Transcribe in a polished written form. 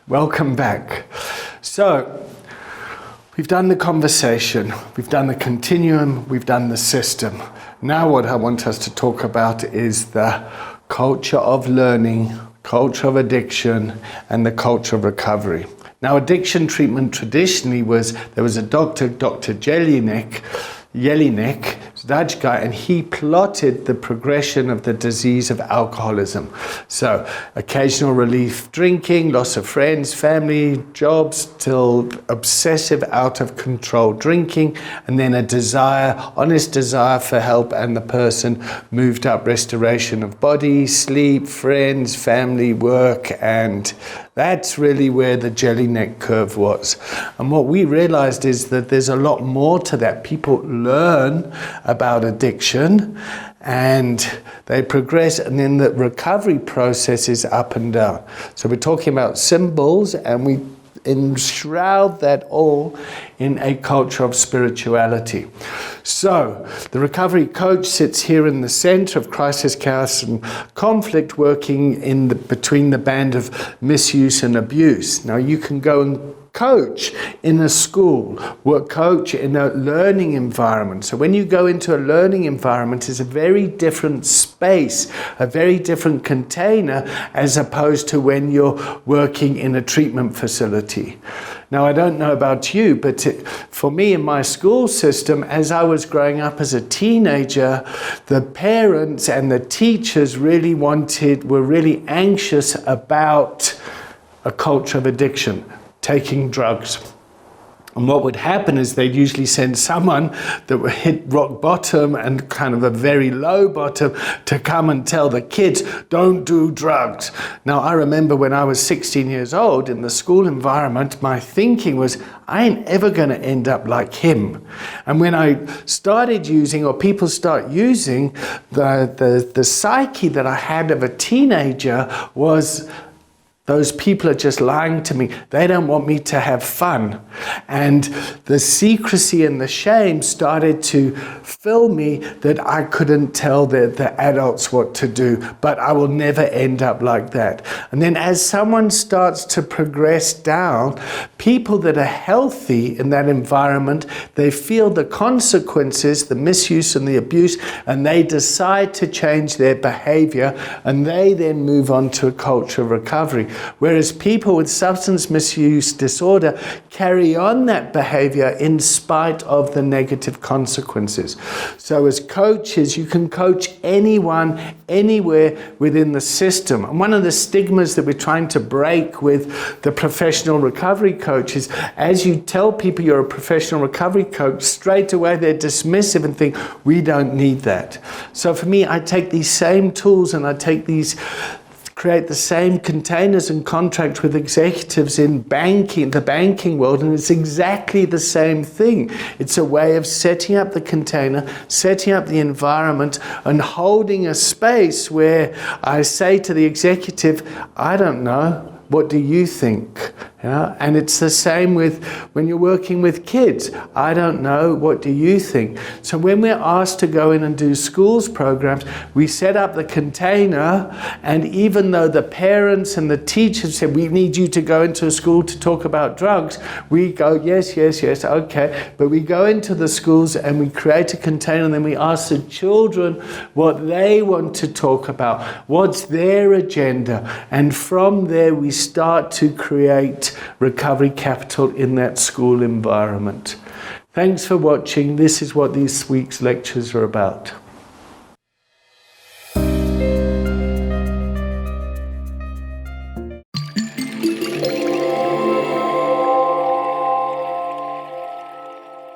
Welcome back. So, we've done the conversation, we've done the continuum, we've done the system. Now what I want us to talk about is the culture of learning, culture of addiction, and the culture of recovery. Now, addiction treatment traditionally there was a doctor, Dr. Jelinek, a Dutch guy, and he plotted the progression of the disease of alcoholism. So, occasional relief drinking, loss of friends, family, jobs, till obsessive, out of control drinking, and then honest desire for help, and the person moved up restoration of body, sleep, friends, family, work, and that's really where the Jelinek curve was. And what we realized is that there's a lot more to that. People learn about addiction and they progress, and then the recovery process is up and down. So we're talking about symbols, and we enshroud that all in a culture of spirituality. So the recovery coach sits here in the center of crisis, chaos, and conflict, working between the band of misuse and abuse. Now you can go and coach in a school, coach in a learning environment. So when you go into a learning environment, it's a very different space, a very different container, as opposed to when you're working in a treatment facility. Now, I don't know about you, but for me in my school system, as I was growing up as a teenager, the parents and the teachers were really anxious about a culture of addiction, taking drugs. And what would happen is they'd usually send someone that would hit rock bottom and kind of a very low bottom to come and tell the kids, don't do drugs. Now, I remember when I was 16 years old in the school environment, my thinking was, I ain't ever going to end up like him. And when I started using, or people start using, the psyche that I had of a teenager was, those people are just lying to me. They don't want me to have fun. And the secrecy and the shame started to fill me that I couldn't tell the adults what to do, but I will never end up like that. And then as someone starts to progress down, people that are healthy in that environment, they feel the consequences, the misuse and the abuse, and they decide to change their behavior, and they then move on to a culture of recovery. Whereas people with substance misuse disorder carry on that behavior in spite of the negative consequences. So as coaches, you can coach anyone, anywhere within the system. And one of the stigmas that we're trying to break with the professional recovery coach is, as you tell people you're a professional recovery coach, straight away they're dismissive and think, we don't need that. So for me, I take these same tools and I create the same containers and contracts with executives in the banking world, and it's exactly the same thing. It's a way of setting up the container, setting up the environment, and holding a space where I say to the executive, I don't know, what do you think? And it's the same with when you're working with kids. I don't know, what do you think? So when we're asked to go in and do schools programs, we set up the container, and even though the parents and the teachers said, we need you to go into a school to talk about drugs, we go, yes, okay. But we go into the schools and we create a container, and then we ask the children what they want to talk about, what's their agenda. And from there we start to create recovery capital in that school environment. Thanks for watching. This is what this week's lectures are about.